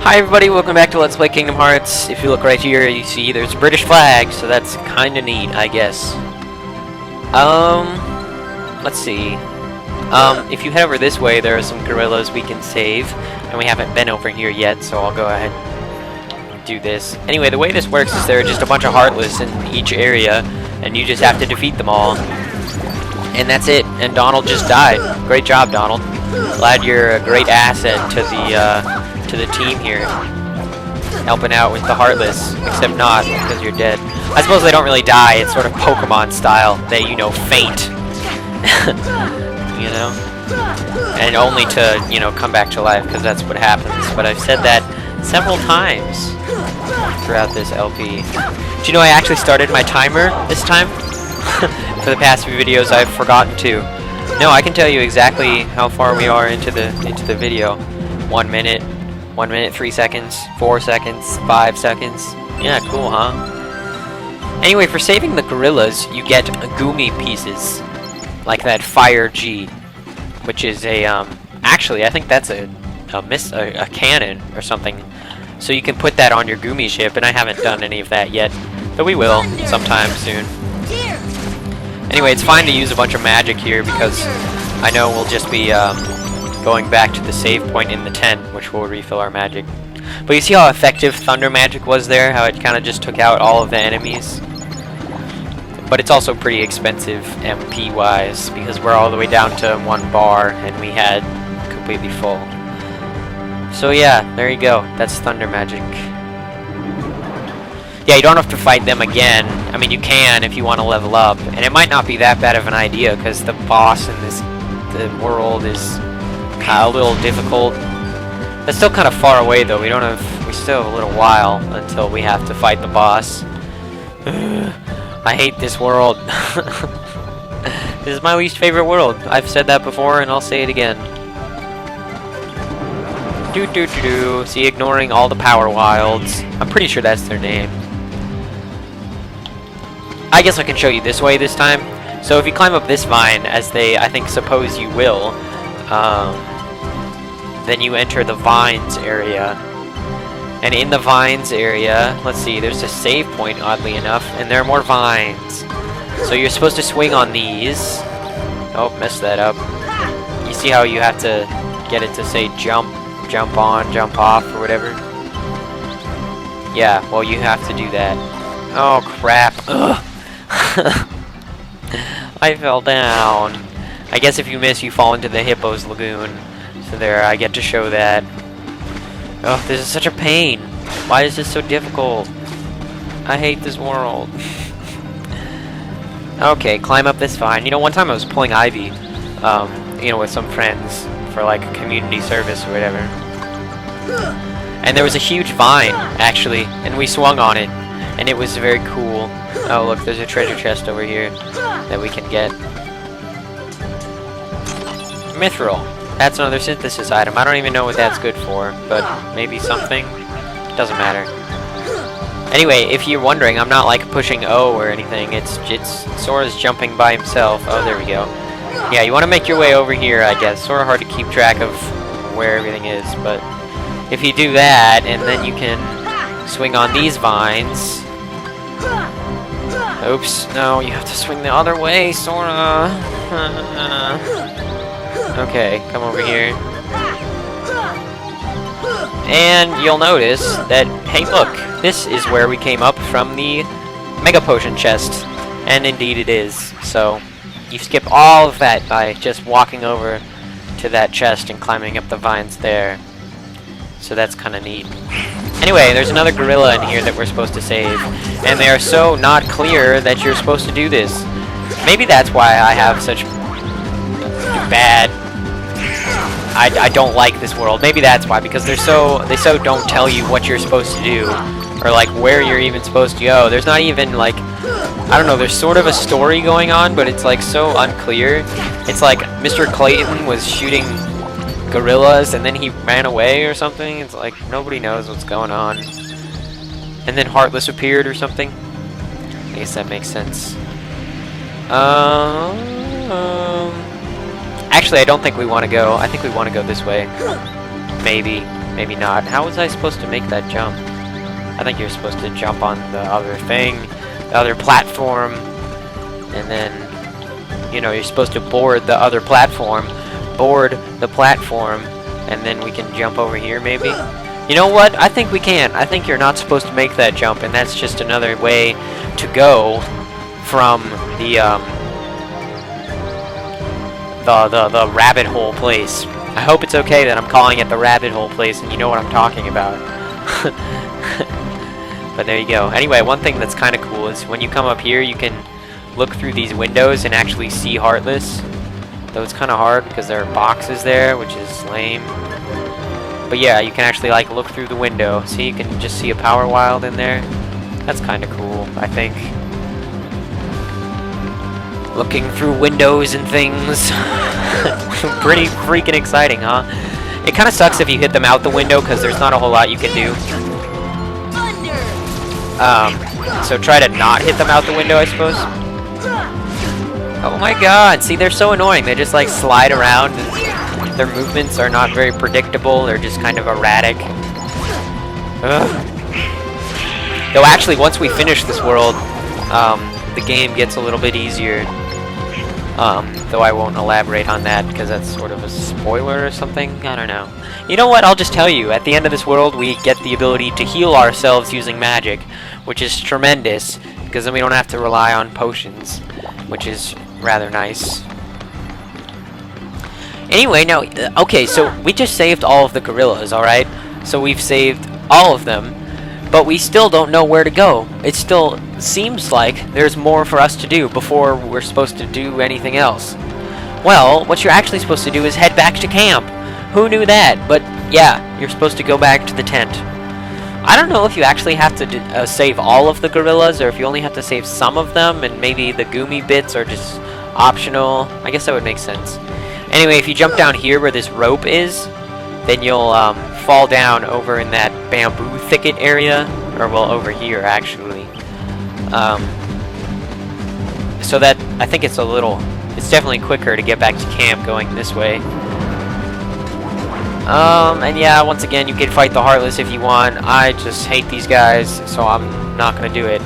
Hi everybody, welcome back to Let's Play Kingdom Hearts. If you look right here, you see there's a British flag, so that's kinda neat, I guess. Let's see. If you head over this way, there are some gorillas we can save, and we haven't been over here yet, so I'll go ahead and do this. Anyway, the way this works is there are just a bunch of heartless in each area, and you just have to defeat them all. And that's it, and Donald just died. Great job, Donald. Glad you're a great asset to the team here, helping out with the heartless, except not, because you're dead. I suppose they don't really die, it's sort of Pokemon style. They, you know, faint. You know? And only to, you know, come back to life, because that's what happens. But I've said that several times throughout this LP. Do you know I actually started my timer this time? For the past few videos I've forgotten to. No, I can tell you exactly how far we are into the video. 1 minute. 1 minute, 3 seconds, 4 seconds, 5 seconds. Yeah, cool, huh? Anyway, for saving the gorillas, you get Gumi pieces. Like that Fire G. Which is a, actually, I think that's a cannon or something. So you can put that on your Gumi ship, and I haven't done any of that yet. But we will, sometime soon. Anyway, it's fine to use a bunch of magic here, because I know we'll just be, going back to the save point in the tent, which will refill our magic. But you see how effective thunder magic was there? How it kind of just took out all of the enemies? But it's also pretty expensive MP-wise, because we're all the way down to 1 bar, and we had completely full. So yeah, there you go. That's thunder magic. Yeah, you don't have to fight them again. I mean, you can if you want to level up. And it might not be that bad of an idea, because the boss in the world is a little difficult. That's still kind of far away though. We still have a little while until we have to fight the boss. I hate this world. This is my least favorite world. I've said that before and I'll say it again. See, ignoring all the power wilds. I'm pretty sure that's their name. I guess I can show you this way this time. So if you climb up this vine, as they, I think, suppose you will, then you enter the vines area. And in the vines area, let's see, there's a save point, oddly enough, and there are more vines. So you're supposed to swing on these. Oh, messed that up. You see how you have to get it to say jump on, jump off, or whatever? Yeah, well, you have to do that. Oh, crap. Ugh. I fell down. I guess if you miss, you fall into the Hippo's Lagoon. So there, I get to show that. Oh, this is such a pain. Why is this so difficult? I hate this world. Okay, climb up this vine. You know, one time I was pulling Ivy, you know, with some friends for like community service or whatever. And there was a huge vine, actually, and we swung on it. And it was very cool. Oh, look, there's a treasure chest over here that we can get. Mithril. That's another synthesis item. I don't even know what that's good for, but maybe something. Doesn't matter. Anyway, if you're wondering, I'm not like pushing O or anything. It's Sora's jumping by himself. Oh, there we go. Yeah, you want to make your way over here, I guess. Sort of hard to keep track of where everything is, but if you do that, and then you can swing on these vines. Oops, no, you have to swing the other way, Sora. Okay, come over here. And you'll notice that, hey look, this is where we came up from the Mega Potion chest. And indeed it is. So, you skip all of that by just walking over to that chest and climbing up the vines there. So that's kinda neat. Anyway, there's another gorilla in here that we're supposed to save. And they are so not clear that you're supposed to do this. Maybe that's why I have such bad... I don't like this world. Maybe that's why, because they so don't tell you what you're supposed to do, or like where you're even supposed to go. There's not even like, I don't know, there's sort of a story going on, but it's like so unclear. It's like Mr. Clayton was shooting gorillas and then he ran away or something. It's like nobody knows what's going on. And then Heartless appeared or something. I guess that makes sense. Actually, I don't think we want to go. I think we want to go this way. Maybe. Maybe not. How was I supposed to make that jump? I think you're supposed to jump on the other thing, the other platform, and then, you know, you're supposed to board the other platform, and then we can jump over here, maybe? You know what? I think we can. I think you're not supposed to make that jump, and that's just another way to go from the rabbit hole place. I hope it's okay that I'm calling it the rabbit hole place, and you know what I'm talking about. But there you go. Anyway, one thing that's kind of cool is when you come up here, you can look through these windows and actually see Heartless. Though it's kind of hard because there are boxes there, which is lame. But yeah, you can actually like look through the window. See, you can just see a Power Wild in there. That's kind of cool, I think. Looking through windows and things. Pretty freaking exciting, huh? It kind of sucks if you hit them out the window because there's not a whole lot you can do. So try to not hit them out the window, I suppose. Oh my god, see, they're so annoying. They just like slide around and their movements are not very predictable. They're just kind of erratic. Ugh. Though actually, once we finish this world, the game gets a little bit easier. Though I won't elaborate on that because that's sort of a spoiler or something. I don't know. You know what? I'll just tell you. At the end of this world, we get the ability to heal ourselves using magic, which is tremendous because then we don't have to rely on potions, which is rather nice. Anyway, now, okay, so we just saved all of the gorillas, alright? So we've saved all of them, but we still don't know where to go. It still seems like there's more for us to do before we're supposed to do anything else. Well, what you're actually supposed to do is head back to camp. Who knew that? But yeah, you're supposed to go back to the tent. I don't know if you actually have to save all of the gorillas, or if you only have to save some of them, and maybe the goomy bits are just optional. I guess that would make sense. Anyway, if you jump down here where this rope is, then you'll fall down over in that bamboo thicket area, or well, over here actually. So that, I think it's definitely quicker to get back to camp going this way. And yeah, once again, you can fight the Heartless if you want. I just hate these guys, so I'm not gonna do it.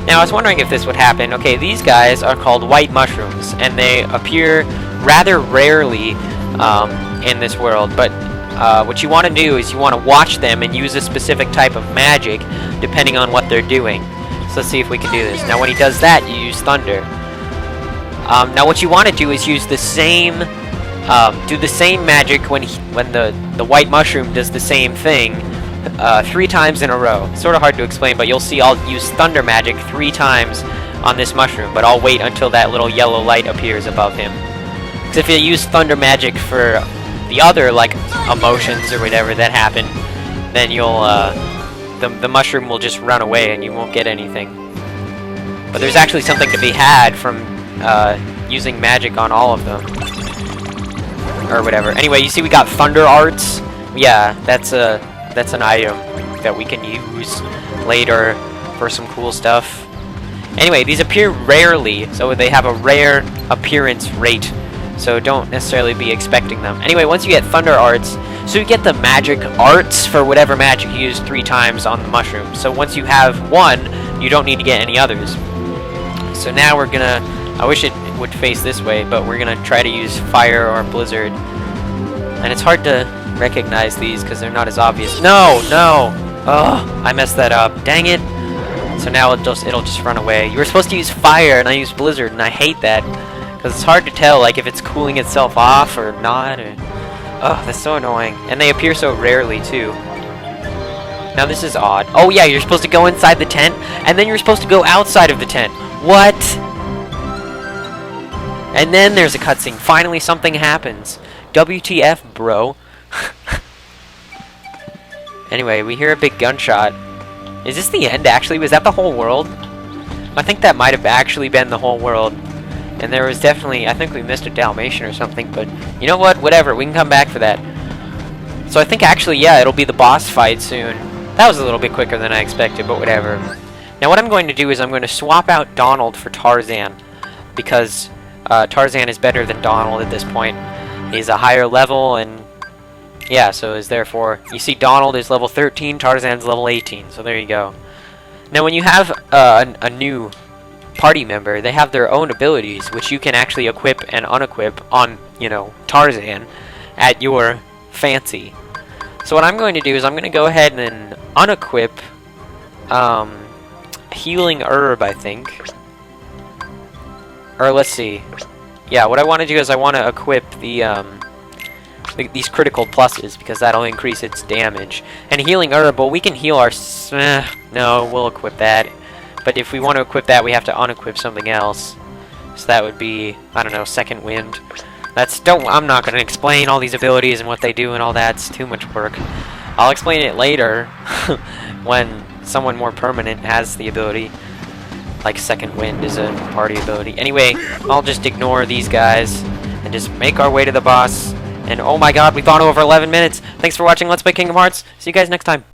Now, I was wondering if this would happen. Okay, these guys are called white mushrooms, and they appear rather rarely in this world, but what you want to do is you want to watch them and use a specific type of magic depending on what they're doing. So let's see if we can do this. Now when he does that, you use thunder. Now what you want to do is use the same magic when the white mushroom does the same thing 3 times in a row. It's sort of hard to explain, but you'll see I'll use thunder magic 3 times on this mushroom, but I'll wait until that little yellow light appears above him. Because if you use thunder magic for the other, like, emotions or whatever that happen, then you'll, the mushroom will just run away and you won't get anything. But there's actually something to be had from using magic on all of them. Or whatever. Anyway, you see we got thunder arts. Yeah, that's an item that we can use later for some cool stuff. Anyway, these appear rarely, so they have a rare appearance rate. So don't necessarily be expecting them. Anyway, once you get thunder arts, so you get the magic arts for whatever magic you use 3 times on the mushroom. So once you have one, you don't need to get any others. So now we're gonna, I wish it would face this way, but we're gonna try to use fire or blizzard. And it's hard to recognize these because they're not as obvious. No! Oh, I messed that up. Dang it. So now it'll just run away. You were supposed to use fire and I used blizzard, and I hate that. Because it's hard to tell, like, if it's cooling itself off or not. Or... oh, that's so annoying. And they appear so rarely, too. Now, this is odd. Oh, yeah, you're supposed to go inside the tent, and then you're supposed to go outside of the tent. What? And then there's a cutscene. Finally, something happens. WTF, bro. Anyway, we hear a big gunshot. Is this the end, actually? Was that the whole world? I think that might have actually been the whole world. And there was definitely, I think we missed a Dalmatian or something, but you know what? Whatever, we can come back for that. So I think actually, yeah, it'll be the boss fight soon. That was a little bit quicker than I expected, but whatever. Now what I'm going to do is I'm going to swap out Donald for Tarzan, because Tarzan is better than Donald at this point. He's a higher level, and Yeah, so is therefore... You see Donald is level 13, Tarzan's level 18, so there you go. Now when you have a new party member, they have their own abilities, which you can actually equip and unequip on, you know, Tarzan at your fancy. So what I'm going to do is I'm going to go ahead and unequip Healing Herb, I think. Or let's see. Yeah, what I want to do is I want to equip these critical pluses, because that'll increase its damage. And Healing Herb, well, we can heal our... no, we'll equip that. But if we want to equip that, we have to unequip something else. So that would be, I don't know, Second Wind. I'm not going to explain all these abilities and what they do and all that. It's too much work. I'll explain it later when someone more permanent has the ability. Like Second Wind is a party ability. Anyway, I'll just ignore these guys and just make our way to the boss. And oh my god, we've gone over 11 minutes. Thanks for watching Let's Play Kingdom Hearts. See you guys next time.